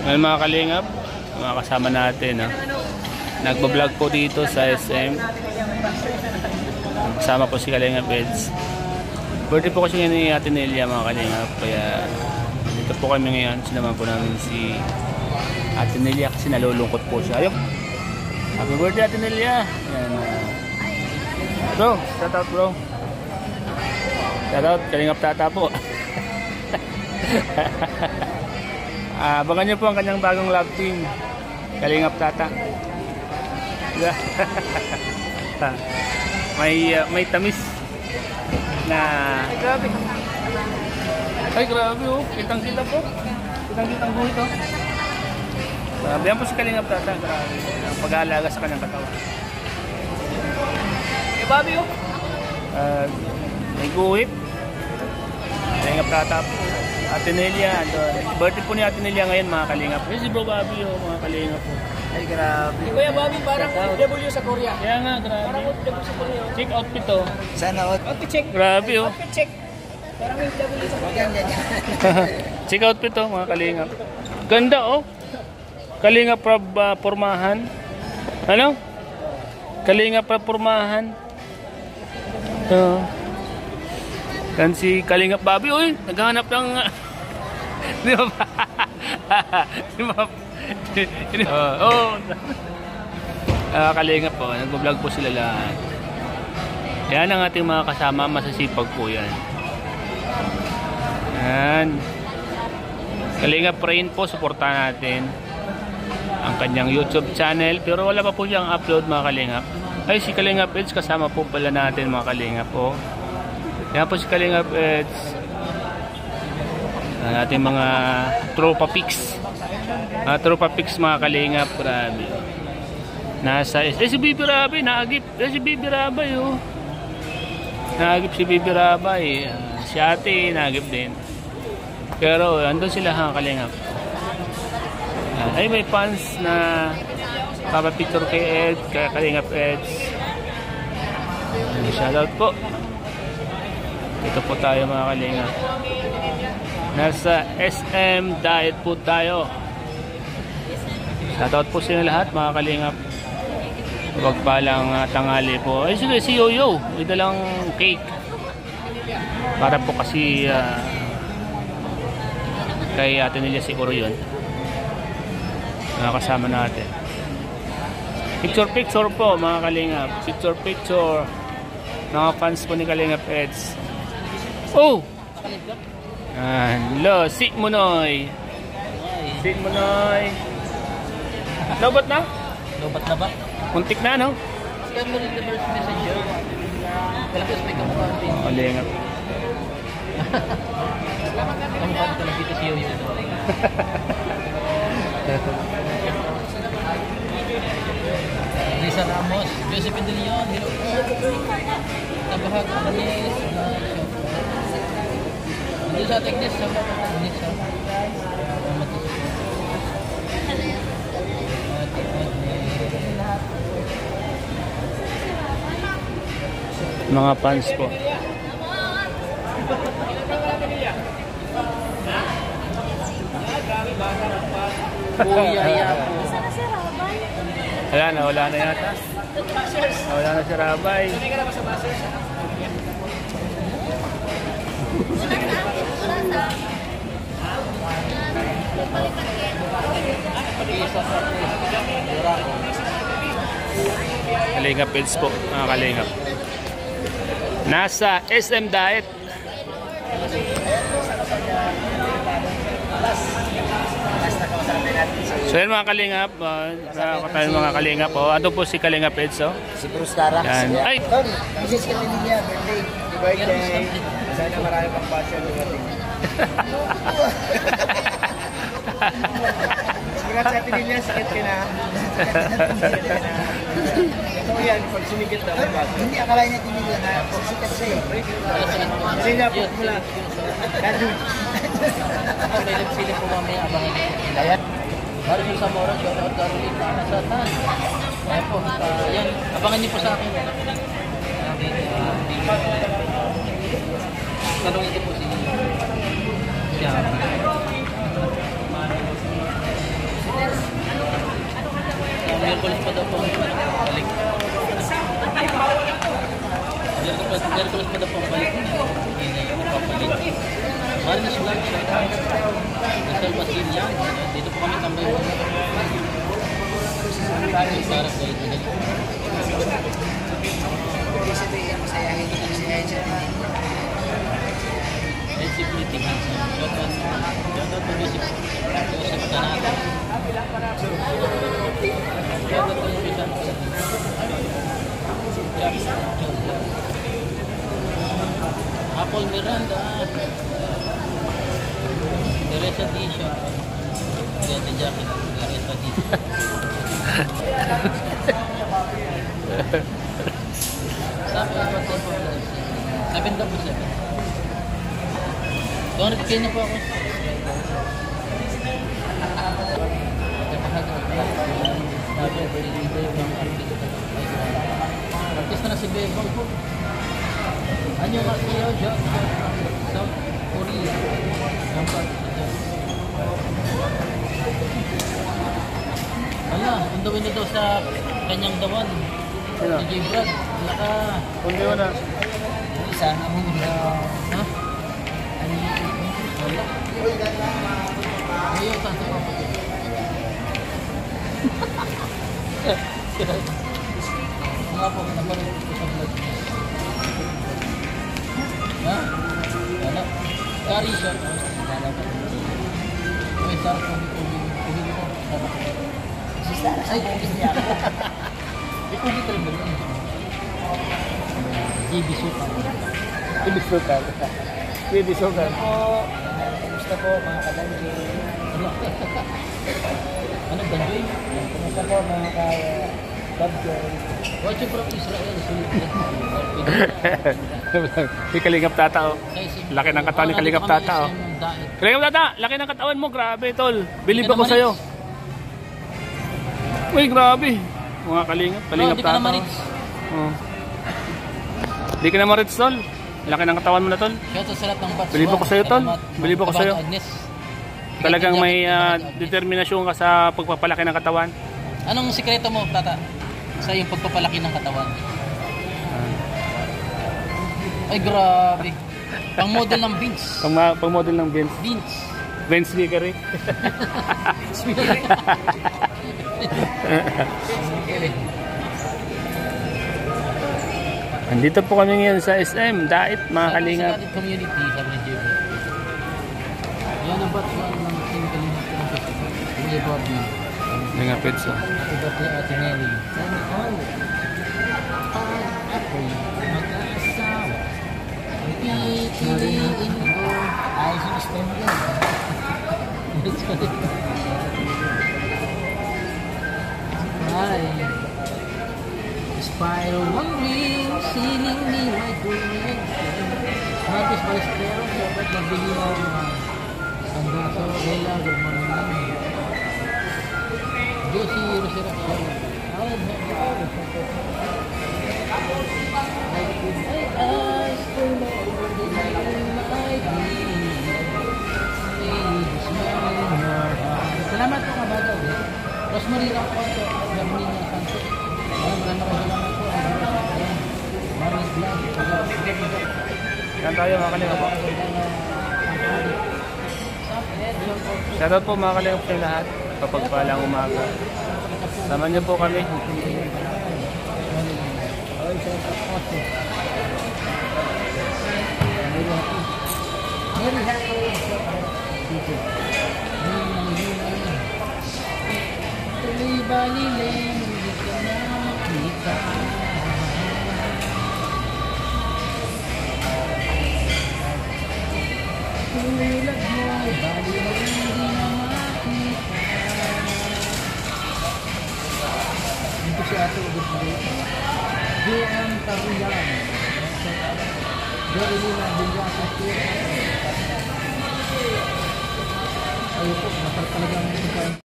Ngayon mga kalingap, mga kasama natin, no? Nagbablog po dito sa SM. Kasama po si Kalingap Eds. Birthday po kasi ngayon ni Ate Nelia mga kalingap. Kaya dito po kami ngayon. Sinama po namin si Ate Nelia kasi nalulungkot po siya. Ayok! Happy birthday Ate Nelia! Ayan, bro, shout out bro. Shout out, Kalingap Tata po. Abangan niyo po ang kanyang bagong love team, Kalingap Tata. may tamis na ay grabe oh, kitang-kita po. Kitang-kitang buhit oh. Grabe yan po si Kalingap Tata. Grabe ang pag-aalaga sa kanyang katawan. Bobby oh. May guhit. Kalingap Tata po. Ate Nelia, birthday po ni Ate Nelia ngayon mga kalingap. Si Bro Bobby oh, mga kalingap po. Ay grabe. Kuya Bobby parang OFW sa Korea. Kaya nga, grabe. Parang OFW sa Korea. Check outfit oh. Sana Outfit check. Grabe oh. Outfit check. Parang OFW sa Korea. Check outfit oh, mga kalingap. Ganda oh. Kalingap pormahan. Ano? Kalingap pormahan. Yan si Kalingap Bobby, uy, naghahanap ng di ba? Di ba? Kalingap po, nagbo-vlog po sila lahat. Yan ang ating mga kasama, masasipag po yan. Yan. Kalingap Rain po, suportahan natin ang kanyang YouTube channel, pero wala pa po siyang upload mga kalingap. Ay, si Kalingap Eds kasama po pala natin mga kalingap po. Yan po si Kalingap Eds. Ating mga tropa pics. Tropa pics mga kalingap. Grabe. Nasa si Bibi Rabay. Naagip. Si Bibi Rabay oh. Naagip si Bibi Rabay. Si ate naagip din. Pero andun sila mga kalingap. Ay may fans na papapicture kay Ed. Kay Kalingap Eds. Shoutout po. Ito po tayo mga kalingap. Nasa SM diet po tayo. Shoutout po sa inyo lahat mga kalingap. Huwag palang tangali po. Ay sige, si Yoyo. May dalang cake. Para po kasi kay Ate Nelia siguro yun. Nakasama natin. Picture po mga kalingap. Picture. Mga fans po ni Kalingap Eds. Oh! Hello, si Munoy. Si Munoy. Lobat na? Lobat na ba? Muntik na, no? Scan mo rin the first messenger. Kailangan may kamukha din. Kalingap. Kamukha din talaga dito si Yoyo. Lisa Ramos, Josephine De Leon, hello po. Kabahag Anis. Hindi sa teknis sa Anis. Mga fans po. Wala na yata. Wala na si Rabay. Kalingap Eds po, mga kalingap. Nasa SM Diet. So yun mga kalingap, mga kalingap po. Ano po si Kalingap Eds oh? Si Bruce Tarax. Ay! Tony, Mrs. Kalinilla, birthday. Happy birthday. Sana marami pang passion ng ating. Congrats sa Kalinilla, sakit ka na. Ito yan, pag sumigit na. Hindi, akalain natin nila na sikat siya eh. Kasi napot mo lang. Kadun. May nagsilip po mamaya abangan niyo. Ayan. Maraming sa Mora, shoutout Caroline Nasatan. Ayan po, yan. Abangan niyo po sa akin. Tanongin niyo po si siya. Miyerkules pa daw po ang balik. Miyerkules pa daw po ang balik. Hindi na yung papalit. Marinas Vlog siya. Rizal Basilyan. Dito po kami tambay muna. Sarap galit na galit. Hindi sabihin, masayahin kita, masayahin siya. Sensibility handsome. Shoutout to Joseph. Joseph Tanata. Shoutout to Joseph. Apple Miranda. Teresa T-shirt. Ganda jacket. Teresa T-shirt. Sabi daw po siya. Doon nagkakain na po ako. Artista na si Bebang po. Anyo nga siya dyan sa South Korea. Wala, undawin na daw sa kanyang dawan. Sino? DJ Brad. Naka... Kundi mo na. Isa, ako na. Ha? Wala. Ayaw sa sa papa. Nga po, napanood ko sa vlog. Ha? Wala. Kari siya. Wala pa. May sarap ko. Kuhili ko. Ay, kumis niya ako. Ikuhi ka rin ba yun? GB Sukan. Ibisukan. Ibisukan. Kumusta po mga kadanji? Ano banjoy? Kumusta po mga ka-babjoy? Watch you from Israel. Si Kalingap Tata, oh. Laki ng katawan ni Kalingap Tata, oh. Kalingap Tata, laki ng katawan mo. Grabe, tol. Believe ako sa'yo. Uy, grabe. Mga Kalingap. Kalingap Tata. Oh. Di ka na ma-rich, tol. Laki ng katawan mo na, tol. Shoutout sa lahat ng batch. Believe ako sa'yo, tol. Believe ako sa'yo. Agnes. Talagang may determinasyon ka sa pagpapalaki ng katawan. Anong sikreto mo, Tata? Sa yung pagpapalaki ng katawan? Ay, grabe. Pang model ng Vince. Pang model ng Vince. Vince. Vince Vickery. Andito po kami ngayon sa SM, Dait, mga Kalingap. Sa community, sabi ni Jerry. Yan ang batch ng Team Kalingap ng festival. Kuya Bobby. Mga petso. Happy birthday, Ate Nelly. Sana all. Ako'y mag-aasawa. Pipiliin ko. Ayos yung stem ko. Hi. Spiral one ring, siling ni my good. Marcos Balestero, dapat magbili na Sandaso, Ella, good morning. Josie Rosero, Alan, eyes for more than my dream. Salamat po kabagaw. Rosemary Raconto, Gabriel Santos. Maraming salamat po. Maraming vlog. Yan tayo mga Kalingap po. Shoutout po mga Kalingap sa lahat. Kapagpalang umaga. Sama niyo po kami. Very happy. Tuloy baliling, hindi ka na makita. Tulad mo, baliling, hindi na makita. Dito si Ato Ubus mo dito. JM Taruyan. Dorilina Bilyasa Tira. Ayun po, masarap talaga ang